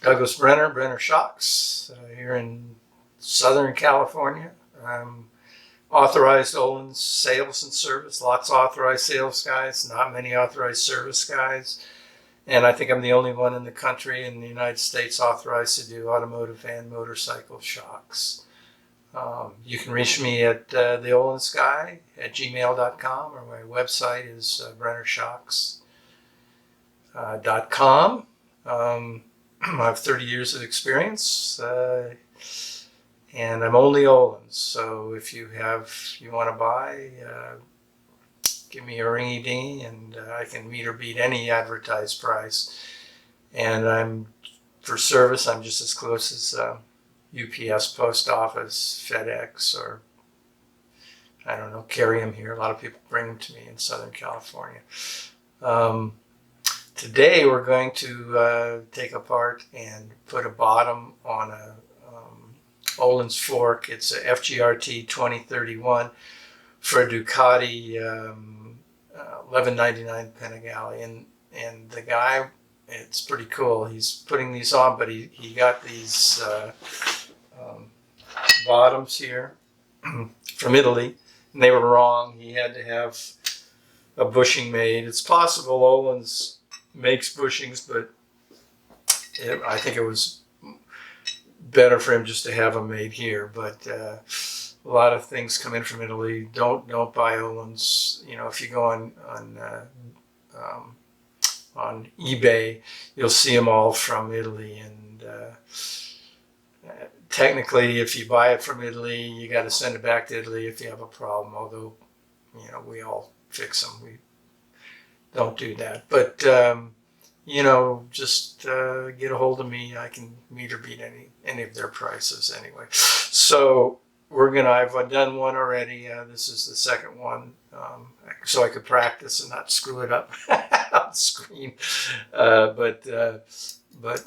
Douglas Brenner, Brenner Shocks, here in Southern California. I'm authorized Ohlins sales and service. Lots of authorized sales guys, not many authorized service guys. And I think I'm the only one in the country in the United States authorized to do automotive and motorcycle shocks. You can reach me at theohlinsguy at gmail.com, or my website is brennershocks.com. I have 30 years of experience, and I'm only Ohlins. So if you want to buy, give me a ringy dingy, and I can meet or beat any advertised price. And for service, I'm just as close as UPS, Post Office, FedEx, or I don't know, carry them here. A lot of people bring them to me in Southern California. Today we're going to take apart and put a bottom on a Ohlins fork. It's a FGRT 2031 for a Ducati 1199 Panigale. And the guy, it's pretty cool. He's putting these on, but he got these bottoms here from Italy, and they were wrong. He had to have a bushing made. It's possible Ohlins makes bushings, but I think it was better for him just to have them made here. But a lot of things come in from Italy. Don't buy Ohlins. You know, if you go on eBay, you'll see them all from Italy. And technically, if you buy it from Italy, you got to send it back to Italy if you have a problem. Although, you know, we all fix them. We don't do that. But you know, just get a hold of me. I can meet or beat any of their prices anyway. So I've done one already. This is the second one, so I could practice and not screw it up on screen. But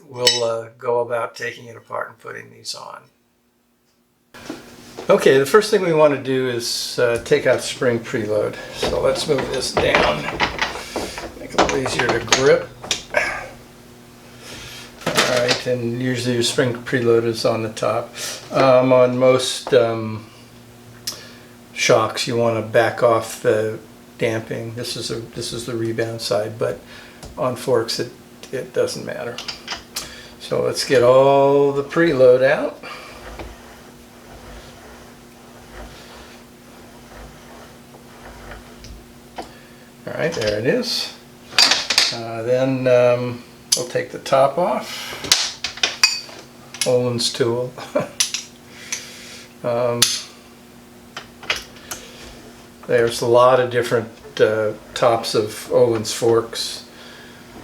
we'll go about taking it apart and putting these on. Okay, the first thing we want to do is take out spring preload. So let's move this down, make it a little easier to grip. Alright, and usually your spring preload is on the top. On most shocks, you want to back off the damping. This is the rebound side, but on forks it doesn't matter. So let's get all the preload out. Alright, there it is. Then we'll take the top off. Ohlins tool. There's a lot of different tops of Ohlins forks,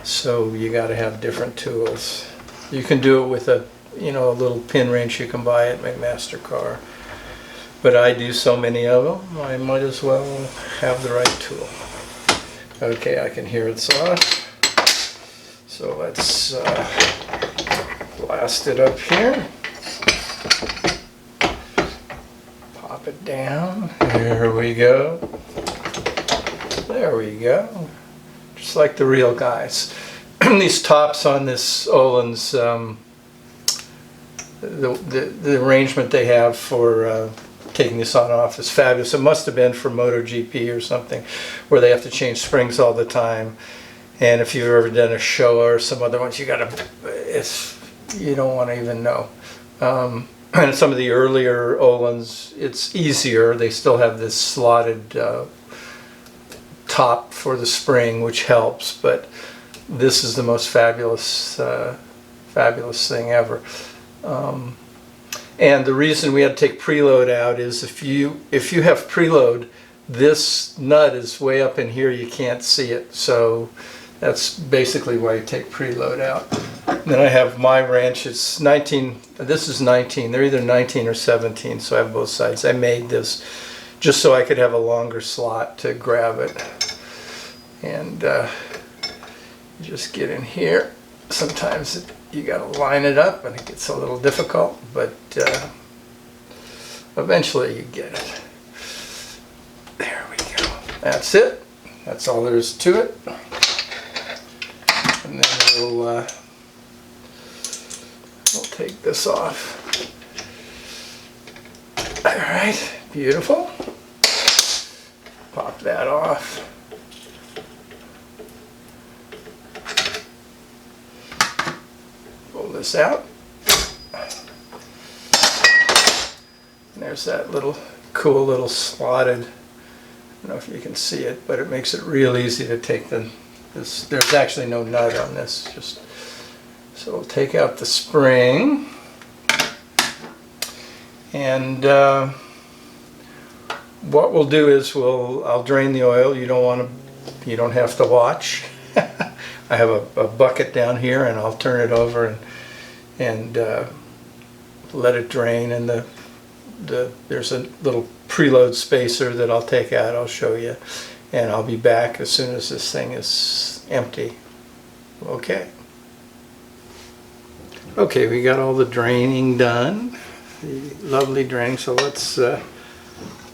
so you got to have different tools. You can do it with a little pin wrench you can buy at McMaster-Carr, but I do so many of them, I might as well have the right tool. Okay, I can hear it's off. So let's blast it up here. Pop it down. There we go. There we go. Just like the real guys. These tops on this Ohlins, the arrangement they have for taking this on off is fabulous. It must have been for MotoGP or something, where they have to change springs all the time. And if you've ever done a show or some other ones, you don't want to even know. And some of the earlier Ohlins, it's easier. They still have this slotted top for the spring, which helps. But this is the most fabulous thing ever. And the reason we had to take preload out is if you have preload, this nut is way up in here. You can't see it. So that's basically why you take preload out. And then I have my wrench. It's 19. This is 19. They're either 19 or 17, so I have both sides. I made this just so I could have a longer slot to grab it. And just get in here. Sometimes you got to line it up, and it gets a little difficult, but eventually you get it. There we go. That's it. That's all there is to it. And then we'll take this off. All right, beautiful. Pop that off. Pull this out. And there's that little cool little slotted, I don't know if you can see it, but it makes it real easy to take this. There's actually no nut on this. So we'll take out the spring. And what we'll do is I'll drain the oil. You don't have to watch. I have a bucket down here, and I'll turn it over and let it drain. And there's a little preload spacer that I'll take out. I'll show you, and I'll be back as soon as this thing is empty. Okay. Okay, we got all the draining done. The lovely draining. So let's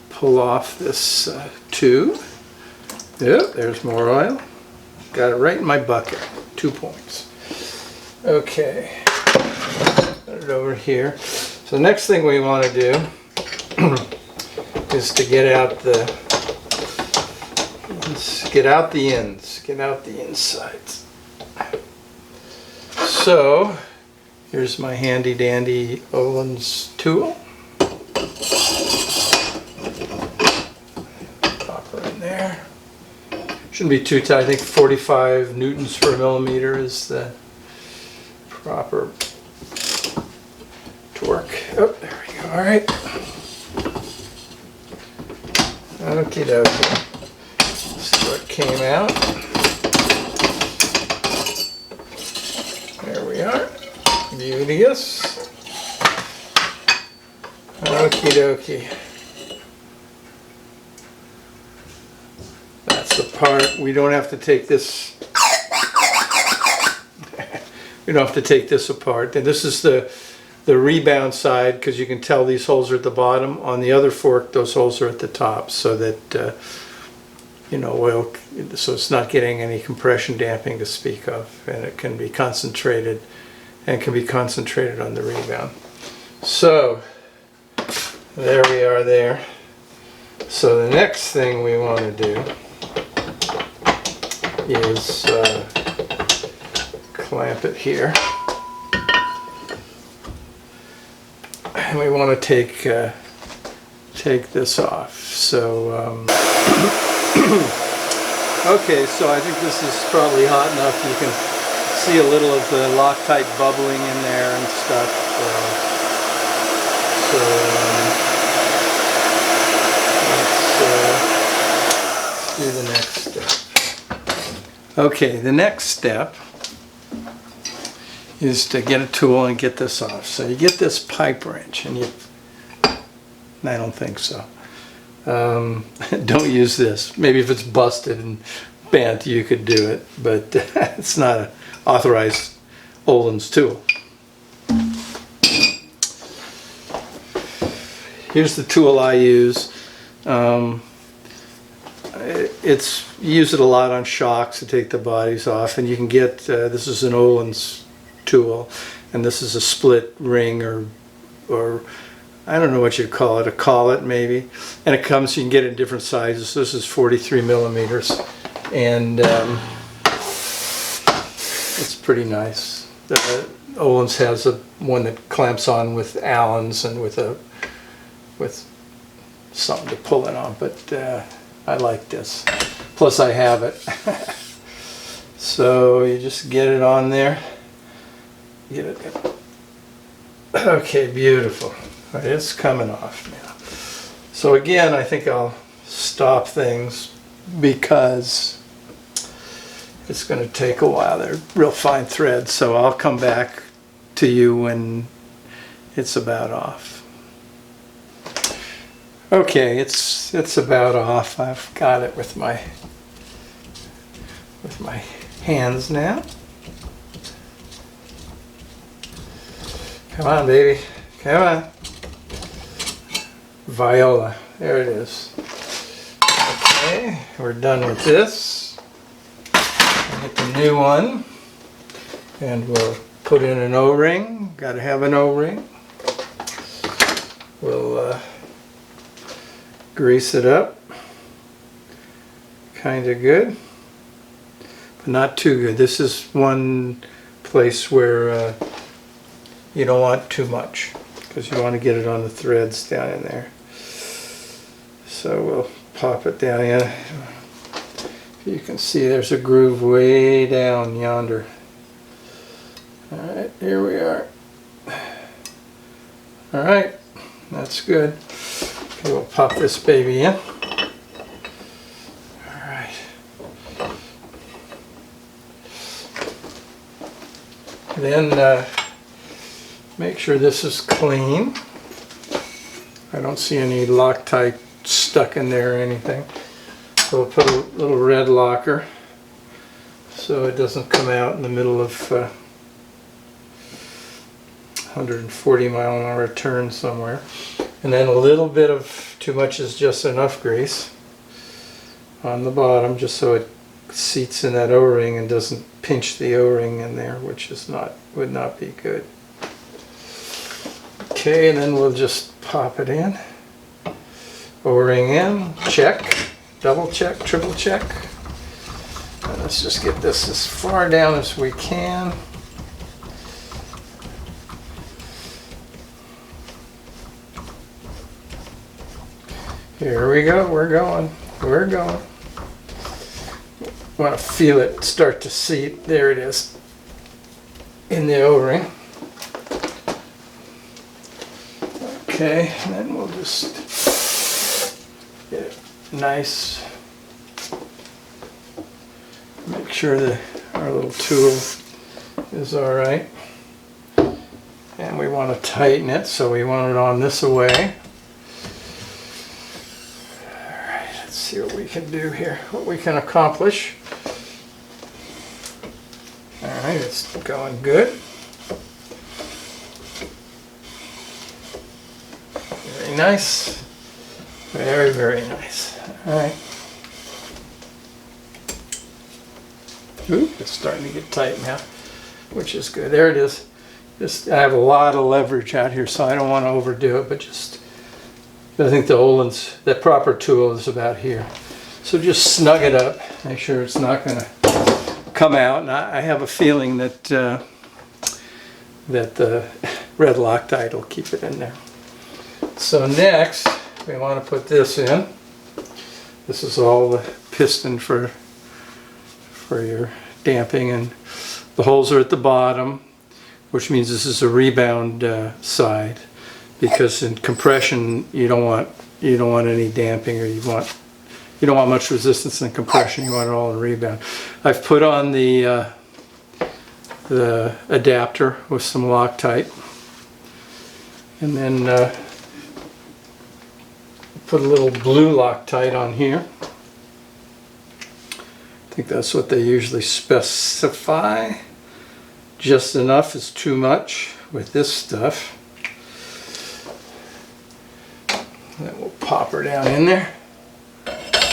pull off this tube. Yep, there's more oil. Got it right in my bucket. 2 points. Okay. Put it over here. So the next thing we want to do is to get out the ends. Get out the insides. So here's my handy dandy Ohlins tool. Pop her in there. Shouldn't be too tight. I think 45 newtons per millimeter is the proper torque. Oh, there we go. All right. Okie dokie. See what came out. There we are. Beauteous. Okie dokie. That's the part. We don't have to take this. We don't have to take this apart. And this is the rebound side, because you can tell these holes are at the bottom. On the other fork, those holes are at the top, so that oil, so it's not getting any compression damping to speak of, and it can be concentrated, and can be concentrated on the rebound. So there we are there. So the next thing we want to do is clamp it here. And we want to take this off. So okay, so I think this is probably hot enough. You can see a little of the Loctite bubbling in there and stuff. Let's do the next step. Okay, the next step is to get a tool and get this off. So you get this pipe wrench, and I don't think so. Don't use this. Maybe if it's busted and bent, you could do it, but it's not an authorized Ohlins tool. Here's the tool I use. You use it a lot on shocks to take the bodies off, and you can get, this is an Ohlins tool, and this is a split ring, or I don't know what you'd call it, a collet maybe, and it comes, you can get it in different sizes. This is 43 millimeters, and it's pretty nice. Ohlins has one that clamps on with Allens and with something to pull it on, but I like this. Plus I have it. So you just get it on there. Get it. Okay, beautiful. It's coming off now. So again, I think I'll stop things because it's going to take a while. They're real fine threads, so I'll come back to you when it's about off. Okay, it's about off. I've got it with my hands now. Come on, baby. Come on. Viola. There it is. Okay, we're done with this. I'll get the new one, and we'll put in an O-ring. Got to have an O-ring. We'll grease it up. Kind of good, but not too good. This is one place where you don't want too much, because you want to get it on the threads down in there. So we'll pop it down in. You can see there's a groove way down yonder. Alright, here we are. Alright, that's good. Okay, we'll pop this baby in. Alright. Then make sure this is clean. I don't see any Loctite stuck in there or anything. So we'll put a little red locker so it doesn't come out in the middle of 140 mile an hour turn somewhere. And then a little bit of, too much is just enough grease on the bottom, just so it seats in that O-ring and doesn't pinch the O-ring in there, which is would not be good. Okay, and then we'll just pop it in. O-ring in, check, double check, triple check. And let's just get this as far down as we can. Here we go, we're going. Want to feel it start to seat. There it is in the O-ring. Okay, and then we'll just get it nice. Make sure that our little tool is all right. And we want to tighten it, so we want it on this way. All right, let's see what we can do here, what we can accomplish. All right, it's going good. Very nice. Very, very nice. All right. Ooh, it's starting to get tight now, which is good. There it is. I have a lot of leverage out here, so I don't want to overdo it, but I think the Ohlins, the proper tool is about here. So just snug it up, make sure it's not going to come out. And I have a feeling that that the red Loctite will keep it in there. So next, we want to put this in. This is all the piston for your damping, and the holes are at the bottom, which means this is a rebound side, because in compression you don't want any damping, or you don't want much resistance in compression. You want it all in rebound. I've put on the adapter with some Loctite, and then put a little blue Loctite on here. I think that's what they usually specify. Just enough is too much with this stuff. Then we'll pop her down in there.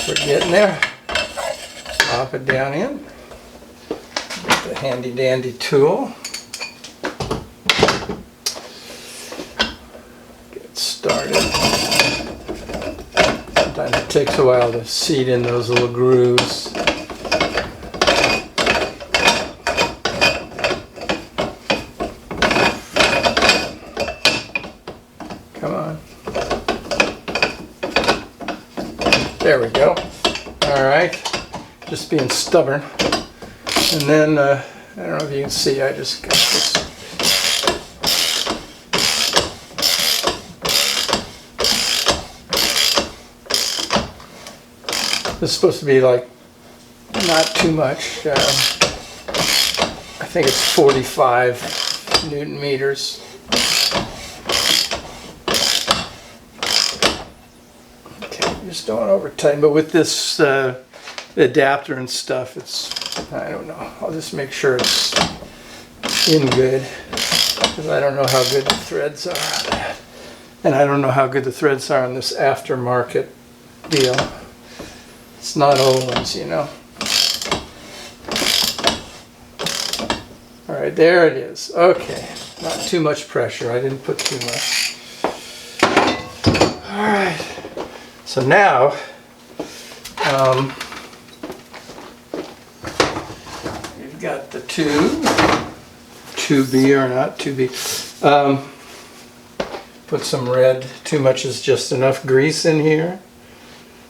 We're getting there. Pop it down in. Get the handy dandy tool. Get started. Sometimes it takes a while to seat in those little grooves. Come on. There we go. All right. Just being stubborn. And then, I don't know if you can see, I just got this. This is supposed to be like not too much. I think it's 45 Newton meters. Just don't over tighten, but with this adapter and stuff, I don't know, I'll just make sure it's in good, because I don't know how good the threads are on that, and I don't know how good the threads are on this aftermarket deal. It's not Ohlins, you know. All right, there it is. Okay, not too much pressure. I didn't put too much. All right, so now we've got the tube, 2B or not 2B. Put some red. Too much is just enough grease in here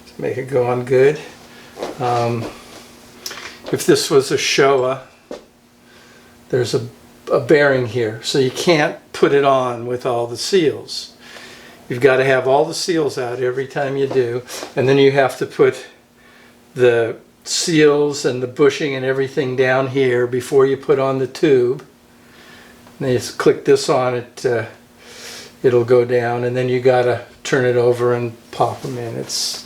to make it go on good. If this was a Showa, there's a bearing here, so you can't put it on with all the seals. You've got to have all the seals out every time you do, and then you have to put the seals and the bushing and everything down here before you put on the tube. And then you just click this on it, it'll go down, and then you got to turn it over and pop them in. It's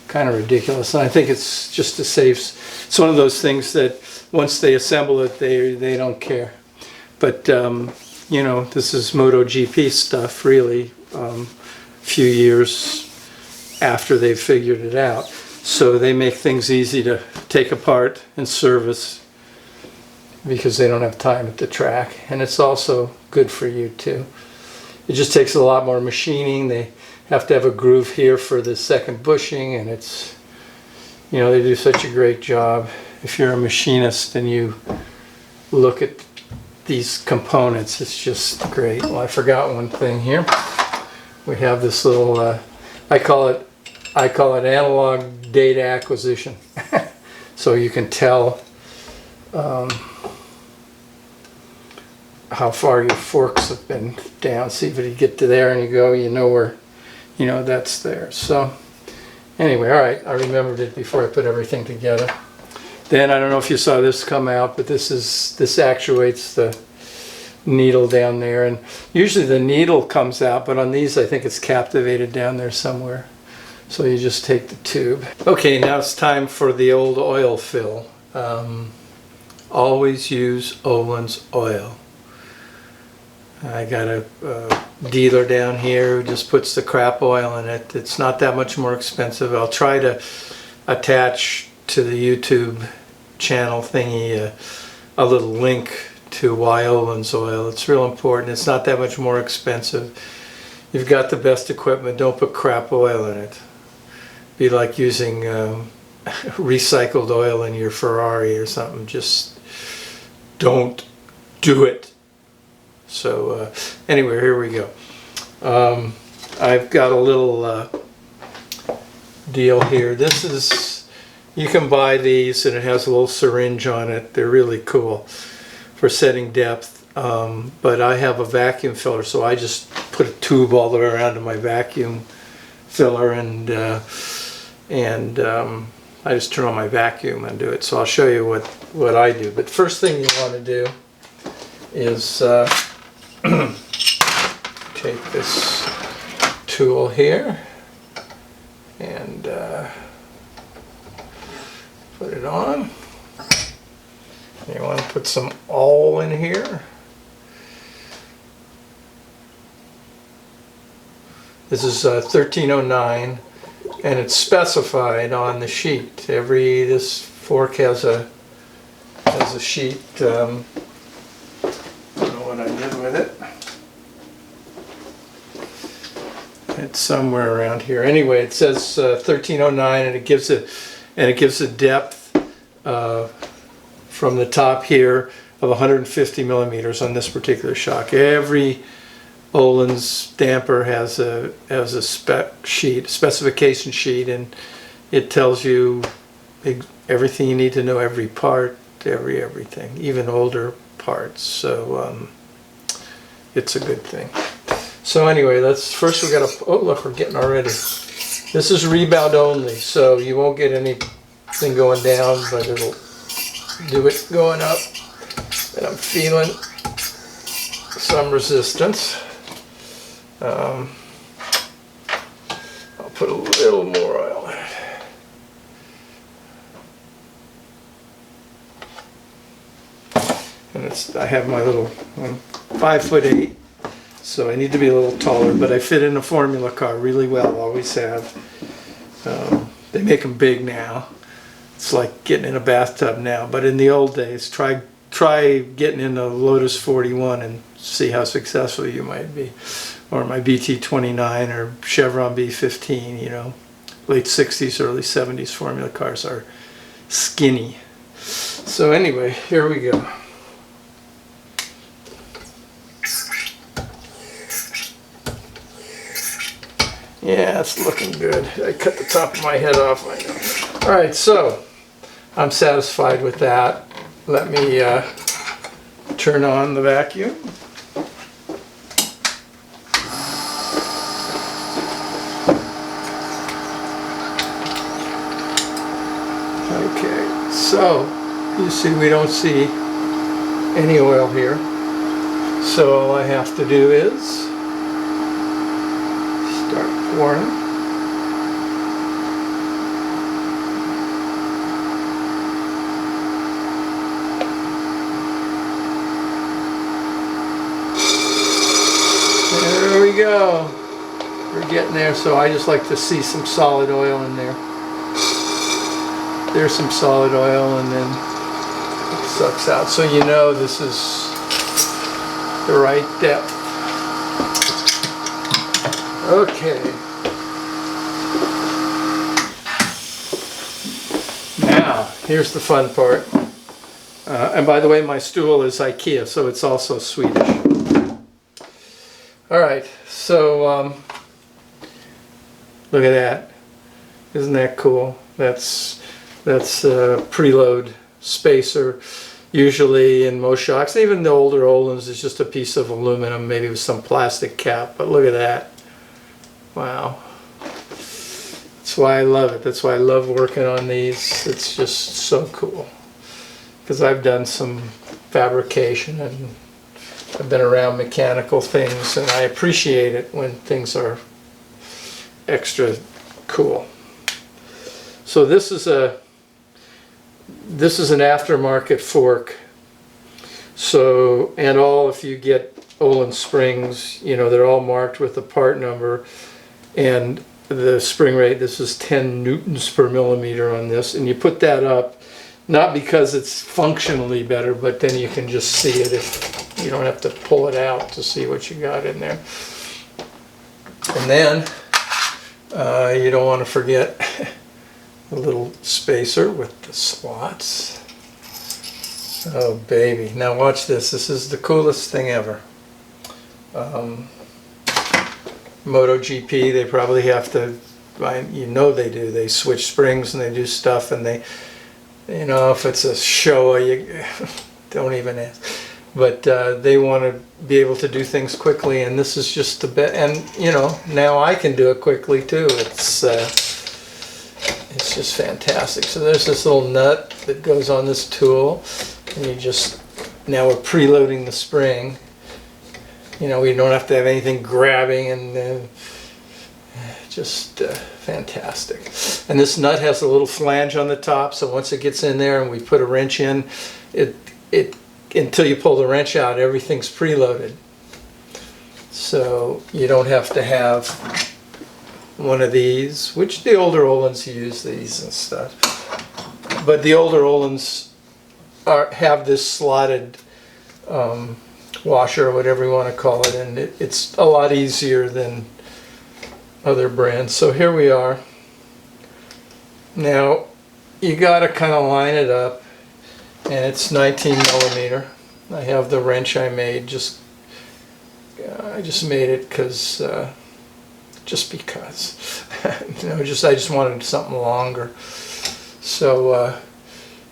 kind of ridiculous, and I think it's just a safe. It's one of those things that once they assemble it, they don't care. But you know, this is MotoGP stuff, really. Few years after they've figured it out, so they make things easy to take apart and service because they don't have time at the track, and it's also good for you too. It just takes a lot more machining. They have to have a groove here for the second bushing, and it's, you know, they do such a great job. If you're a machinist and you look at these components, it's just great. Well, I forgot one thing here. We have this little, I call it analog data acquisition. So you can tell how far your forks have been down. See if you get to there and you go, you know where, you know, that's there. So anyway, all right, I remembered it before I put everything together. Then I don't know if you saw this come out, but this actuates the needle down there, and usually the needle comes out, but on these I think it's captivated down there somewhere. So you just take the tube. Okay, now it's time for the old oil fill. Always use Ohlins oil. I got a dealer down here who just puts the crap oil in it. It's not that much more expensive. I'll try to attach to the YouTube channel thingy a little link to why Ohlins oil. It's real important. It's not that much more expensive. You've got the best equipment. Don't put crap oil in it. Be like using recycled oil in your Ferrari or something. Just don't do it. So anyway, here we go. I've got a little deal here. This is, you can buy these and it has a little syringe on it. They're really cool for setting depth, but I have a vacuum filler, so I just put a tube all the way around to my vacuum filler, and I just turn on my vacuum and do it. So I'll show you what I do. But first thing you want to do is take this tool here and put it on. You want to put some awl in here. This is 1309, and it's specified on the sheet. This fork has a sheet. I don't know what I did with it. It's somewhere around here. Anyway, it says 1309, and it gives a depth from the top here of 150 millimeters on this particular shock. Every Ohlins damper has a specification sheet, and it tells you everything you need to know, every part, everything, even older parts. So it's a good thing. So anyway, first we got to, oh look, we're getting already. This is rebound only, so you won't get anything going down, but it'll do it going up. And I'm feeling some resistance. I'll put a little more oil in it. And I have my little, I'm 5'8", so I need to be a little taller, but I fit in a Formula car really well, always have. They make them big now. It's like getting in a bathtub now, but in the old days, try try getting into Lotus 41 and see how successful you might be. Or my BT29 or Chevron B15, you know. Late 60s, early 70s formula cars are skinny. So anyway, here we go. Yeah, it's looking good. I cut the top of my head off. I know. All right, so I'm satisfied with that. Let me turn on the vacuum. Okay, so you see we don't see any oil here. So all I have to do is start pouring. There we go. We're getting there, so I just like to see some solid oil in there. There's some solid oil, and then it sucks out. So you know this is the right depth. Okay. Now, here's the fun part. And by the way, my stool is IKEA, so it's also Swedish. All right, so look at that. Isn't that cool? That's Preload Spacer. Usually in most shocks, even the older Ohlins, is just a piece of aluminum, maybe with some plastic cap. But look at that. Wow. That's why I love it. That's why I love working on these. It's just so cool. Because I've done some fabrication and I've been around mechanical things, and I appreciate it when things are extra cool. So this is an aftermarket fork. So, and if you get Ohlins springs, you know, they're all marked with the part number and the spring rate. This is 10 newtons per millimeter on this, and you put that up not because it's functionally better, but then you can just see it. If you don't have to pull it out to see what you got in there. And then you don't want to forget the little spacer with the slots. Oh baby, now watch this. This is the coolest thing ever. MotoGP, they probably have to, you know they do, they switch springs and they do stuff, and they, you know, if it's a show, you don't even ask. But they want to be able to do things quickly, and this is just the best. And you know, now I can do it quickly too. It's just fantastic. So there's this little nut that goes on this tool, and you just, now we're preloading the spring. You know, we don't have to have anything grabbing, and just fantastic. And this nut has a little flange on the top, so once it gets in there and we put a wrench in, it until you pull the wrench out, everything's preloaded. So you don't have to have one of these, which the older Ohlins use these and stuff. But the older Ohlins have this slotted washer, or whatever you want to call it, and it's a lot easier than other brands. So here we are. Now you got to kind of line it up, and it's 19 millimeter. I have the wrench I made. I just made it because. Just because, you know, I just wanted something longer. So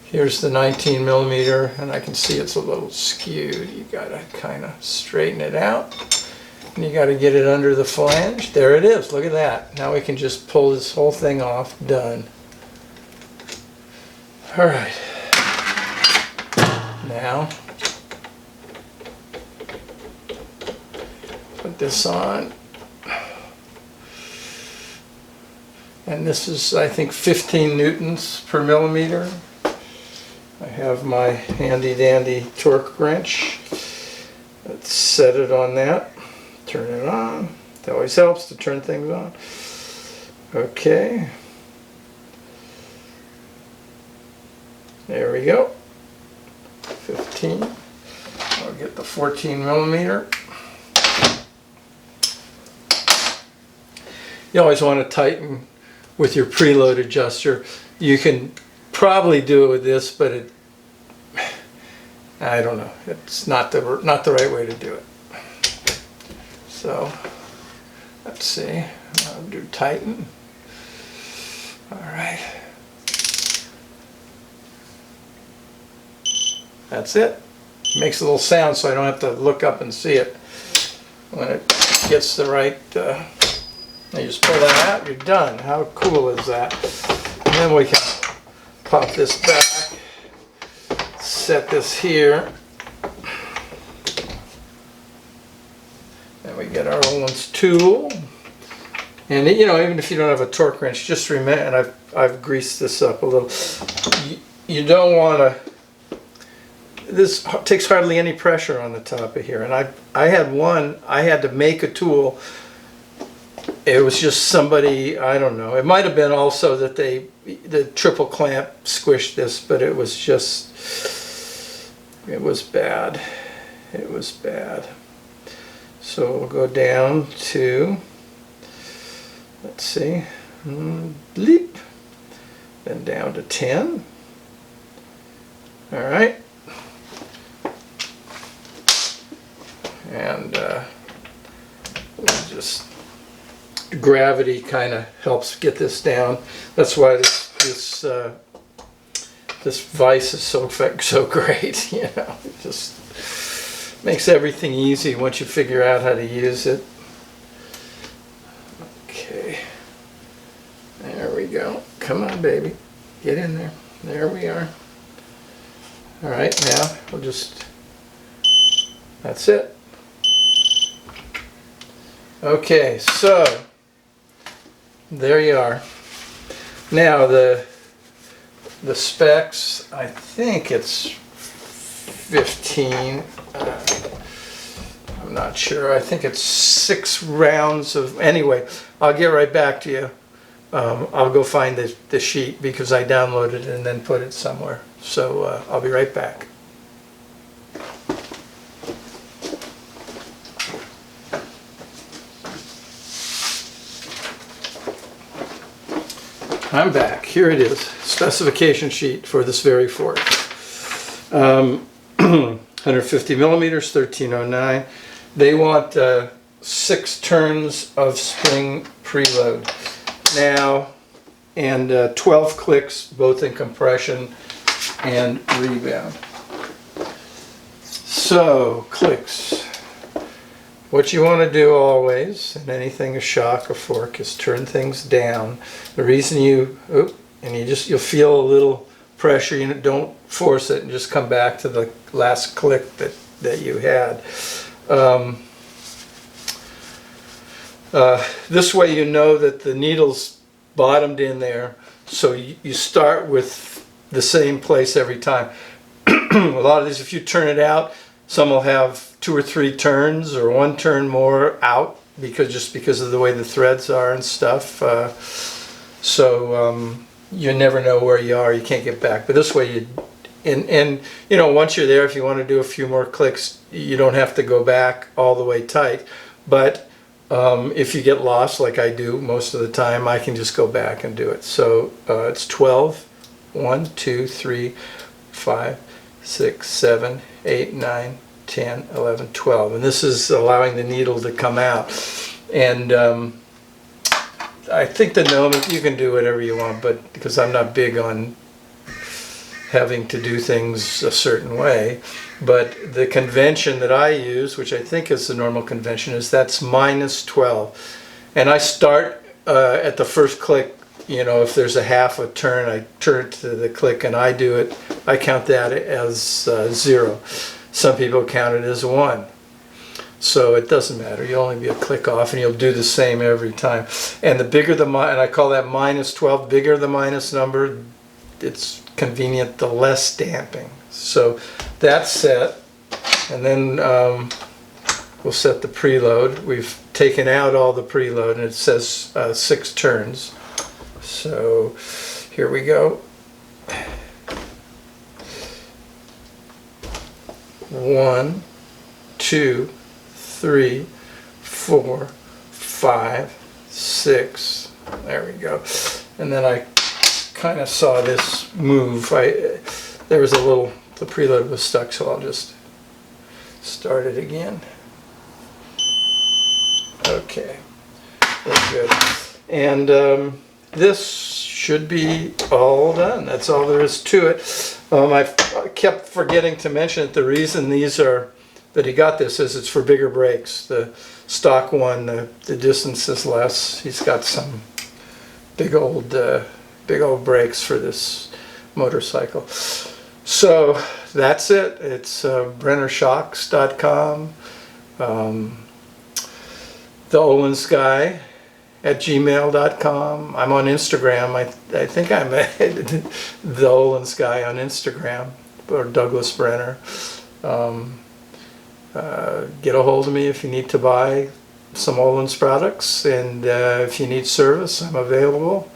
here's the 19 millimeter, and I can see it's a little skewed. You gotta kind of straighten it out, and you gotta get it under the flange. There it is. Look at that. Now we can just pull this whole thing off. Done. All right. Now put this on. And this is, I think, 15 newtons per millimeter. I have my handy dandy torque wrench. Let's set it on that. Turn it on. It always helps to turn things on. Okay. There we go. 15. 14. I'll get the 14 millimeter. You always want to tighten with your preload adjuster. You can probably do it with this, but I don't know. It's not the right way to do it. So let's see. I'll do tighten. All right. That's it. Makes a little sound so I don't have to look up and see it. When it gets the right, you just pull that out, you're done. How cool is that? And then we can pop this back, set this here, and we get our Ohlins tool. And you know, even if you don't have a torque wrench, just remember, and I've greased this up a little. You don't want to. This takes hardly any pressure on the top of here. And I had one. I had to make a tool. It was just somebody, I don't know. It might have been also that the triple clamp squished this, but it was just, it was bad. It was bad. So we'll go down to, let's see, bleep, then down to 10. All right. And we'll just, gravity kind of helps get this down. That's why this vise is so great. You know, it just makes everything easy once you figure out how to use it. Okay, there we go. Come on, baby, get in there. There we are. All right, now we'll just. That's it. Okay, so there you are. Now the specs, I think it's 15. I'm not sure. I think it's 6 rounds of. Anyway, I'll get right back to you. I'll go find the sheet because I downloaded it and then put it somewhere. So I'll be right back. I'm back. Here it is. Specification sheet for this very fork. 150 millimeters, 1309. They want 6 turns of spring preload. Now, and 12 clicks, both in compression and rebound. So, clicks. What you want to do always, in anything a shock or fork, is turn things down. The reason you'll feel a little pressure. You don't force it, and just come back to the last click that you had. This way you know that the needle's bottomed in there, so you start with the same place every time. A lot of these, if you turn it out, some will have 2 or 3 turns or 1 turn more out because of the way the threads are and stuff. So you never know where you are. You can't get back. But this way, and you know, once you're there, if you want to do a few more clicks, you don't have to go back all the way tight. But if you get lost, like I do most of the time, I can just go back and do it. So it's 12, 1, 2, 3, 5, 6, 7, 8, 9, 10, 11, 12. And this is allowing the needle to come out. And I think the gnome, you can do whatever you want, but because I'm not big on having to do things a certain way. But the convention that I use, which I think is the normal convention, is that's -12. And I start at the first click. You know, if there's a half a turn, I turn to the click and I do it. I count that as 0. Some people count it as 1. So it doesn't matter. You'll only be a click off, and you'll do the same every time. And the bigger the and I call that -12. Bigger the minus number, it's convenient. The less damping. So that's set, and then we'll set the preload. We've taken out all the preload, and it says 6 turns. So here we go. 1, 2, 3, 4, 5, 6. There we go. And then I kind of saw this move. There was the preload was stuck, so I'll just start it again. Okay, that's good. And this should be all done. That's all there is to it. I kept forgetting to mention that the reason that he got this is it's for bigger brakes. The stock one, the distance is less. He's got some big old brakes for this motorcycle. So that's it. It's BrennerShocks.com. theohlinsguy at gmail.com. I'm on Instagram. I think I'm the Ohlins guy on Instagram, or Douglas Brenner. Get a hold of me if you need to buy some Ohlins products, and if you need service, I'm available.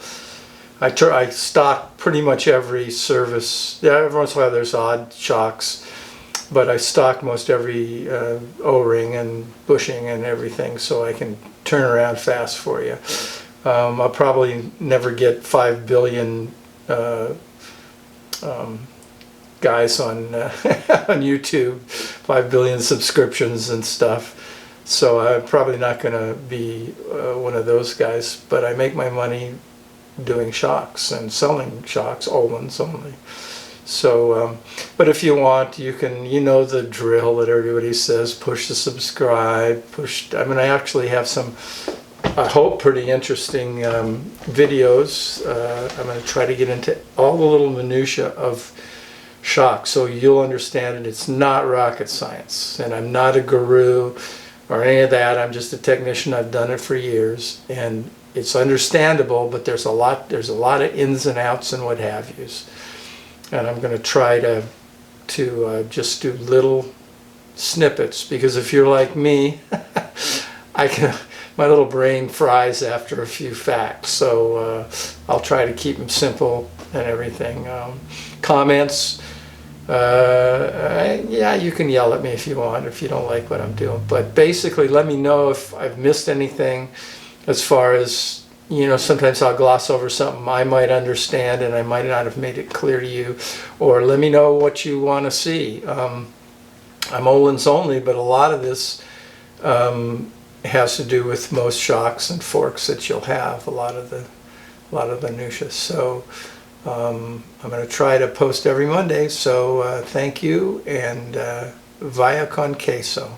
I stock pretty much every service. Yeah, every once in a while there's odd shocks, but I stock most every O-ring and bushing and everything, so I can turn around fast for you. I'll probably never get 5 billion guys on on YouTube, 5 billion subscriptions and stuff. So I'm probably not going to be one of those guys, but I make my money doing shocks and selling shocks, Ohlins only. So, but if you want, you can, you know the drill that everybody says, push the subscribe, I mean, I actually have some, I hope, pretty interesting videos. I'm going to try to get into all the little minutia of shocks so you'll understand it. It's not rocket science, and I'm not a guru or any of that. I'm just a technician. I've done it for years, and it's understandable, but there's a lot of ins and outs and what have yous. And I'm going to try to just do little snippets, because if you're like me, my little brain fries after a few facts. So I'll try to keep them simple and everything. Comments, yeah, you can yell at me if you want, if you don't like what I'm doing. But basically, let me know if I've missed anything, as far as, you know, sometimes I'll gloss over something I might understand and I might not have made it clear to you, or let me know what you want to see. I'm Ohlins only, but a lot of this has to do with most shocks and forks that you'll have, a lot of the minutia. So I'm going to try to post every Monday. So thank you, and via con queso.